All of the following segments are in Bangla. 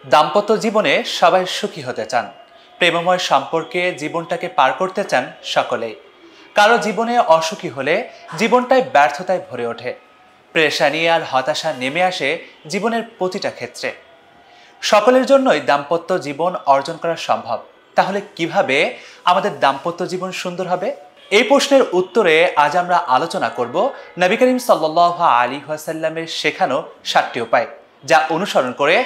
দাম্পত্য জীবনে সবাই সুখী হতে চান। প্রেমময় সম্পর্কে জীবনটাকে পার করতে চান সকলেই। কারো জীবনে অসুখী হলে জীবনটাই ব্যর্থতায় ভরে ওঠে। পেরেশানি আর হতাশা নেমে আসে জীবনের প্রতিটা ক্ষেত্রে। সকলের জন্যই দাম্পত্য জীবন অর্জন করা সম্ভব। তাহলে কিভাবে আমাদের দাম্পত্য জীবন সুন্দর হবে? এই প্রশ্নের উত্তরে আজ আমরা আলোচনা করব নবী করিম সাল্লাল্লাহু আলাইহি ওয়াসাল্লামের শেখানো 7টি উপায়, যা অনুসরণ করে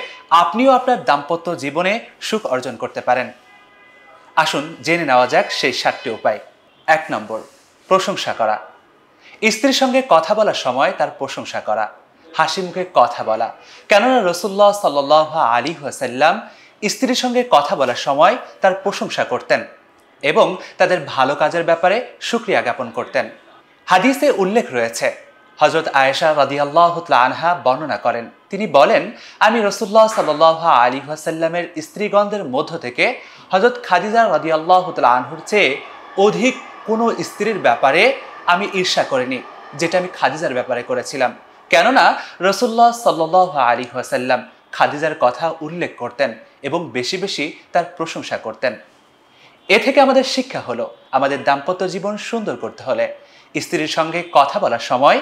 আপনিও আপনার দাম্পত্য জীবনে সুখ অর্জন করতে পারেন। আসুন জেনে নেওয়া যাক সেই 7টি উপায়। 1 নম্বর, প্রশংসা করা। স্ত্রীর সঙ্গে কথা বলার সময় তার প্রশংসা করা, হাসি মুখে কথা বলা। কেননা রাসূলুল্লাহ সাল্লাল্লাহু আলাইহি ওয়াসাল্লাম স্ত্রীর সঙ্গে কথা বলার সময় তার প্রশংসা করতেন এবং তাদের ভালো কাজের ব্যাপারে শুকরিয়া জ্ঞাপন করতেন। হাদিসে উল্লেখ রয়েছে, হযরত আয়েশা রাদিয়াল্লাহু তাআলা আনহা বর্ণনা করেন, তিনি বলেন, আমি রাসূলুল্লাহ সাল্লাল্লাহু আলাইহি ওয়াসাল্লামের স্ত্রীগণদের মধ্য থেকে হযরত খাদিজা রাদিয়াল্লাহু তাআলা আনহার চেয়ে অধিক কোনো স্ত্রীর ব্যাপারে আমি ঈর্ষা করিনি, যেটা আমি খাদিজার ব্যাপারে করেছিলাম। কেননা রাসূলুল্লাহ সাল্লাল্লাহু আলাইহি ওয়াসাল্লাম খাদিজার কথা উল্লেখ করতেন এবং বেশি বেশি তার প্রশংসা করতেন। এ থেকে আমাদের শিক্ষা হলো, আমাদের দাম্পত্য জীবন সুন্দর করতে হলে স্ত্রীর সঙ্গে কথা বলার সময়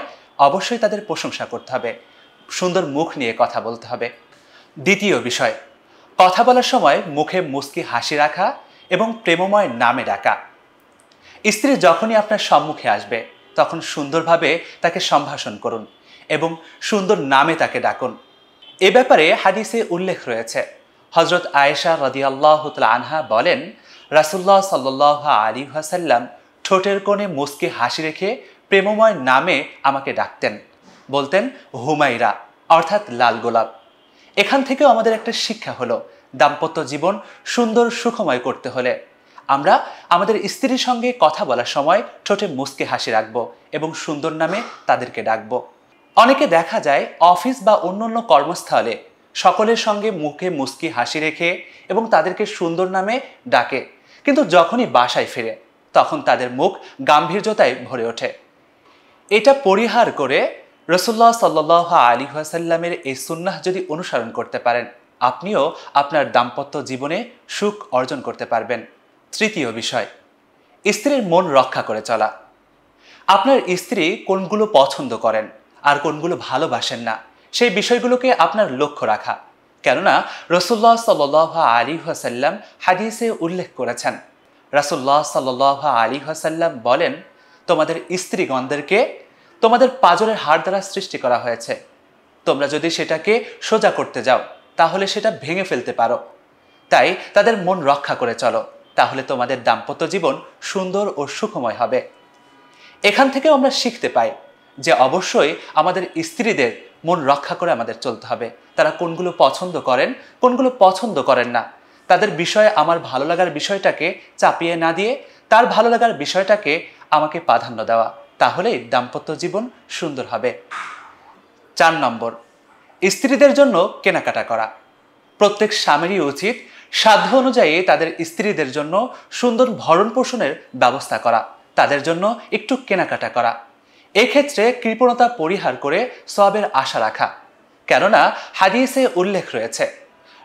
অবশ্যই তাদের প্রশংসা করতে হবে, সুন্দর মুখ নিয়ে কথা বলতে হবে। দ্বিতীয় বিষয়, কথা বলার সময় মুখে মুচকি হাসি রাখা এবং প্রেমময় নামে ডাকা। স্ত্রী যখনই আপনার সম্মুখে আসবে তখন সুন্দরভাবে তাকে সম্ভাষণ করুন এবং সুন্দর নামে তাকে ডাকুন। এ ব্যাপারে হাদিসে উল্লেখ রয়েছে, হযরত আয়েশা রাদিয়াল্লাহু তাআলা আনহা বলেন, রাসূলুল্লাহ সাল্লাল্লাহু আলাইহি ওয়াসাল্লাম ঠোঁটের কোণে মুচকি হাসি রেখে প্রেমময় নামে আমাকে ডাকতেন, বলতেন হুমাইরা, অর্থাৎ লাল গোলাপ। এখান থেকেও আমাদের একটা শিক্ষা হলো, দাম্পত্য জীবন সুন্দর সুখময় করতে হলে আমরা আমাদের স্ত্রীর সঙ্গে কথা বলার সময় ঠোঁটে মুচকি হাসি রাখবো এবং সুন্দর নামে তাদেরকে ডাকবো। অনেকে দেখা যায় অফিস বা অন্যান্য কর্মস্থলে সকলের সঙ্গে মুখে মুচকি হাসি রেখে এবং তাদেরকে সুন্দর নামে ডাকে, কিন্তু যখনই বাসায় ফিরে তখন তাদের মুখ গাম্ভীর্যতায় ভরে ওঠে। এটা পরিহার করে রাসূলুল্লাহ সাল্লাল্লাহু আলাইহি ওয়াসাল্লামের এই সুন্নাহ যদি অনুসরণ করতে পারেন, আপনিও আপনার দাম্পত্য জীবনে সুখ অর্জন করতে পারবেন। তৃতীয় বিষয়, স্ত্রীর মন রক্ষা করে চলা। আপনার স্ত্রী কোনগুলো পছন্দ করেন আর কোনগুলো ভালোবাসেন না, সেই বিষয়গুলোকে আপনার লক্ষ্য রাখা। কেননা রাসূলুল্লাহ সাল্লাল্লাহু আলাইহি ওয়াসাল্লাম হাদিসে উল্লেখ করেছেন, রাসূলুল্লাহ সাল্লাল্লাহু আলাইহি ওয়াসাল্লাম বলেন, তোমাদের স্ত্রীগণদেরকে তোমাদের পাঁজরের হাড় দ্বারা সৃষ্টি করা হয়েছে। তোমরা যদি সেটাকে সোজা করতে যাও তাহলে সেটা ভেঙে ফেলতে পারো। তাই তাদের মন রক্ষা করে চলো, তাহলে তোমাদের দাম্পত্য জীবন সুন্দর ও সুখময় হবে। এখান থেকে আমরা শিখতে পাই যে অবশ্যই আমাদের স্ত্রীদের মন রক্ষা করে আমাদের চলতে হবে। তারা কোনগুলো পছন্দ করেন, কোনগুলো পছন্দ করেন না, তাদের বিষয়ে আমার ভালো লাগার বিষয়টাকে চাপিয়ে না দিয়ে তার ভালো লাগার বিষয়টাকে আমাকে প্রাধান্য দেওয়া, তাহলেই দাম্পত্য জীবন সুন্দর হবে। 4 নম্বর, স্ত্রীদের জন্য কেনাকাটা করা। প্রত্যেক স্বামীরই উচিত সাধ্য অনুযায়ী তাদের স্ত্রীদের জন্য সুন্দর ভরণ পোষণের ব্যবস্থা করা, তাদের জন্য একটু কেনাকাটা করা। এক্ষেত্রে কৃপণতা পরিহার করে সওয়াবের আশা রাখা। কেননা হাদিসে উল্লেখ রয়েছে,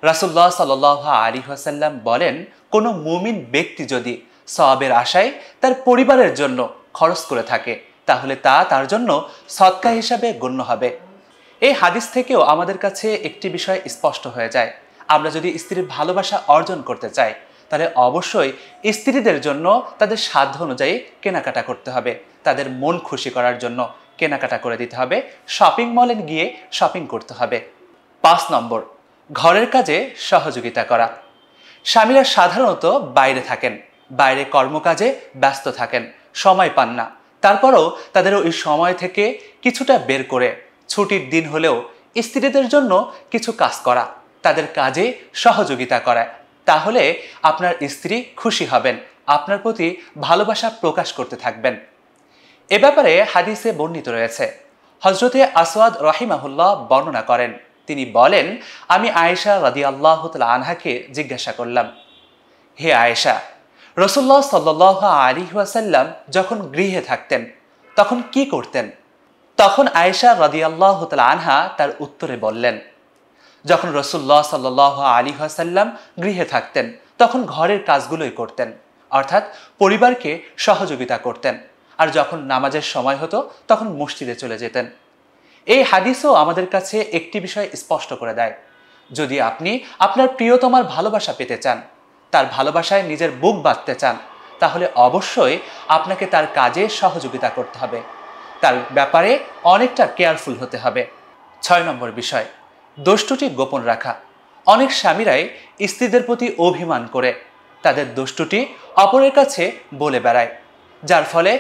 রাসূলুল্লাহ সাল্লাল্লাহু আলাইহি ওয়াসাল্লাম বলেন, কোনো মুমিন ব্যক্তি যদি সওয়াবের আশায় তার পরিবারের জন্য খরচ করে থাকে তাহলে তা তার জন্য সদকা হিসাবে গণ্য হবে। এই হাদিস থেকেও আমাদের কাছে একটি বিষয় স্পষ্ট হয়ে যায়, আমরা যদি স্ত্রীর ভালোবাসা অর্জন করতে চাই তাহলে অবশ্যই স্ত্রীদের জন্য তাদের সাধ্য অনুযায়ী কেনাকাটা করতে হবে, তাদের মন খুশি করার জন্য কেনাকাটা করে দিতে হবে, শপিং মলে গিয়ে শপিং করতে হবে। 5 নম্বর, ঘরের কাজে সহযোগিতা করা। স্বামীরা সাধারণত বাইরে থাকেন, বাইরে কর্মকাজে ব্যস্ত থাকেন, সময় পান না। তারপরও তাদের ওই সময় থেকে কিছুটা বের করে ছুটির দিন হলেও স্ত্রীদের জন্য কিছু কাজ করা, তাদের কাজে সহযোগিতা করা, তাহলে আপনার স্ত্রী খুশি হবেন, আপনার প্রতি ভালোবাসা প্রকাশ করতে থাকবেন। এ ব্যাপারে হাদিসে বর্ণিত রয়েছে, হযরতে আসওয়াদ রাহিমাহুল্লাহ বর্ণনা করেন, তিনি বলেন, আমি আয়েশা রাদিয়াল্লাহু তাআলা আনহাকে জিজ্ঞাসা করলাম, হে আয়েশা, রাসূলুল্লাহ সাল্লাল্লাহু আলাইহি ওয়াসাল্লাম যখন গৃহে থাকতেন তখন কি করতেন? তখন আয়েশা রাদিয়াল্লাহু তাআলা আনহা তার উত্তরে বললেন, যখন রাসূলুল্লাহ সাল্লাল্লাহু আলাইহি ওয়াসাল্লাম গৃহে থাকতেন তখন ঘরের কাজগুলোই করতেন, অর্থাৎ পরিবারকে সহযোগিতা করতেন। আর যখন নামাজের সময় হতো তখন মসজিদে চলে যেতেন। এই হাদিসও আমাদের কাছে একটি বিষয় স্পষ্ট করে দেয়, যদি আপনি আপনার প্রিয়তমার ভালোবাসা পেতে চান, তার ভালোবাসায় নিজের বুক বাঁধতে চান, তাহলে অবশ্যই আপনাকে তার কাজে সহযোগিতা করতে হবে, তার ব্যাপারে অনেকটা কেয়ারফুল হতে হবে। 6 নম্বর বিষয়, দোষটুটি গোপন রাখা। অনেক স্বামীরাই স্ত্রীদের প্রতি অভিমান করে তাদের দোষটুটি অপরের কাছে বলে বেড়ায়, যার ফলে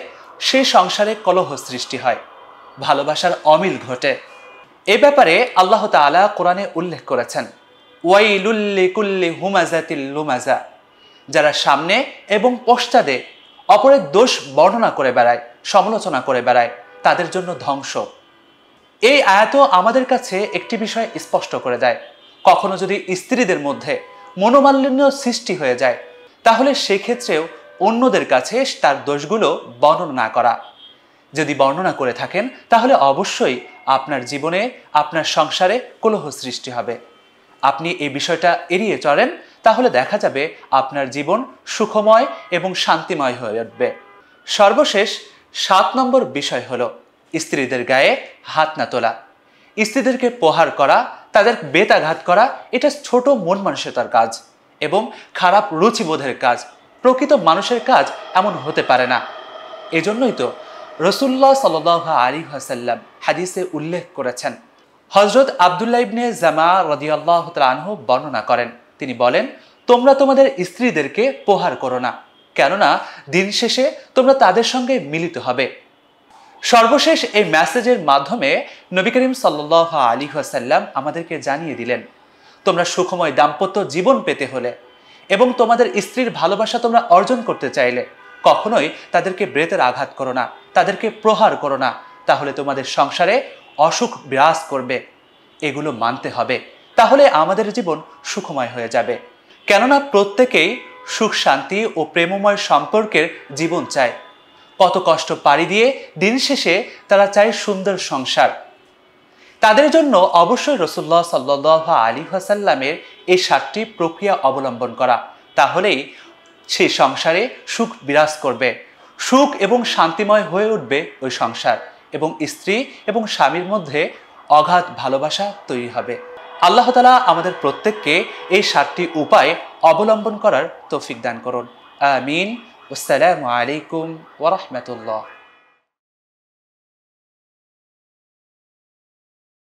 সেই সংসারে কলহ সৃষ্টি হয়, ভালোবাসার অমিল ঘটে। এ ব্যাপারে আল্লাহ তাআলা কোরআনে উল্লেখ করেছেন, ওয়াইলুল লিকুল্লি হুমাযাতিল লুমাযা, যারা সামনে এবং পশ্চাদে অপরের দোষ বর্ণনা করে বেড়ায়, সমালোচনা করে বেড়ায়, তাদের জন্য ধ্বংস। এই আয়াতও আমাদের কাছে একটি বিষয় স্পষ্ট করে দেয়, কখনো যদি স্ত্রীদের মধ্যে মনোমালিন্য সৃষ্টি হয়ে যায় তাহলে সেক্ষেত্রেও অন্যদের কাছে তার দোষগুলো বর্ণনা না করা। যদি বর্ণনা করে থাকেন তাহলে অবশ্যই আপনার জীবনে, আপনার সংসারে কলহ সৃষ্টি হবে। আপনি এই বিষয়টা এড়িয়ে চলেন, তাহলে দেখা যাবে আপনার জীবন সুখময় এবং শান্তিময় হয়ে উঠবে। সর্বশেষ 7 নম্বর বিষয় হলো স্ত্রীদের গায়ে হাত না তোলা। স্ত্রীদেরকে প্রহার করা, তাদের বেতাঘাত করা, এটা ছোট মন মানসিকতার কাজ এবং খারাপ রুচিবোধের কাজ। প্রকৃত মানুষের কাজ এমন হতে পারে না। এজন্যই তো রাসূলুল্লাহ সাল্লাল্লাহু আলাইহি ওয়াসাল্লাম হাদিসে উল্লেখ করেছেন। হযরত আব্দুল্লাহ ইবনে জামা রাদিয়াল্লাহু তাআলা আনহু বর্ণনা করেন, তিনি বলেন, তোমরা তোমাদের স্ত্রীদেরকে প্রহার করো না, কেননা দিন শেষে তোমরা তাদের সঙ্গে মিলিত হবে। সর্বশেষ এই মেসেজের মাধ্যমে নবী করিম সাল্লাল্লাহু আলাইহি ওয়াসাল্লাম আমাদেরকে জানিয়ে দিলেন, তোমরা সুখময় দাম্পত্য জীবন পেতে হলে এবং তোমাদের স্ত্রীর ভালোবাসা তোমরা অর্জন করতে চাইলে কখনোই তাদেরকে ব্রেতের আঘাত করো না, তাদেরকে প্রহার করো না, তাহলে তোমাদের সংসারে অসুখ বিরাজ করবে। এগুলো মানতে হবে, তাহলে আমাদের জীবন সুখময় হয়ে যাবে। কেননা প্রত্যেকেই সুখ শান্তি ও প্রেমময় সম্পর্কের জীবন চায়। কত কষ্ট পাড়ি দিয়ে দিন শেষে তারা চায় সুন্দর সংসার। তাদের জন্য অবশ্যই রাসূলুল্লাহ সাল্লাল্লাহু আলাইহি ওয়াসাল্লামের এই 7টি প্রক্রিয়া অবলম্বন করা, তাহলেই সেই সংসারে সুখ বিরাজ করবে, সুখ এবং শান্তিময় হয়ে উঠবে ওই সংসার, এবং স্ত্রী এবং স্বামীর মধ্যে অগাধ ভালোবাসা তৈরি হবে। আল্লাহ তাআলা আমাদের প্রত্যেককে এই 7টি উপায় অবলম্বন করার তৌফিক দান করুন। আমিন। আসসালামু আলাইকুম ওয়া রাহমাতুল্লাহ।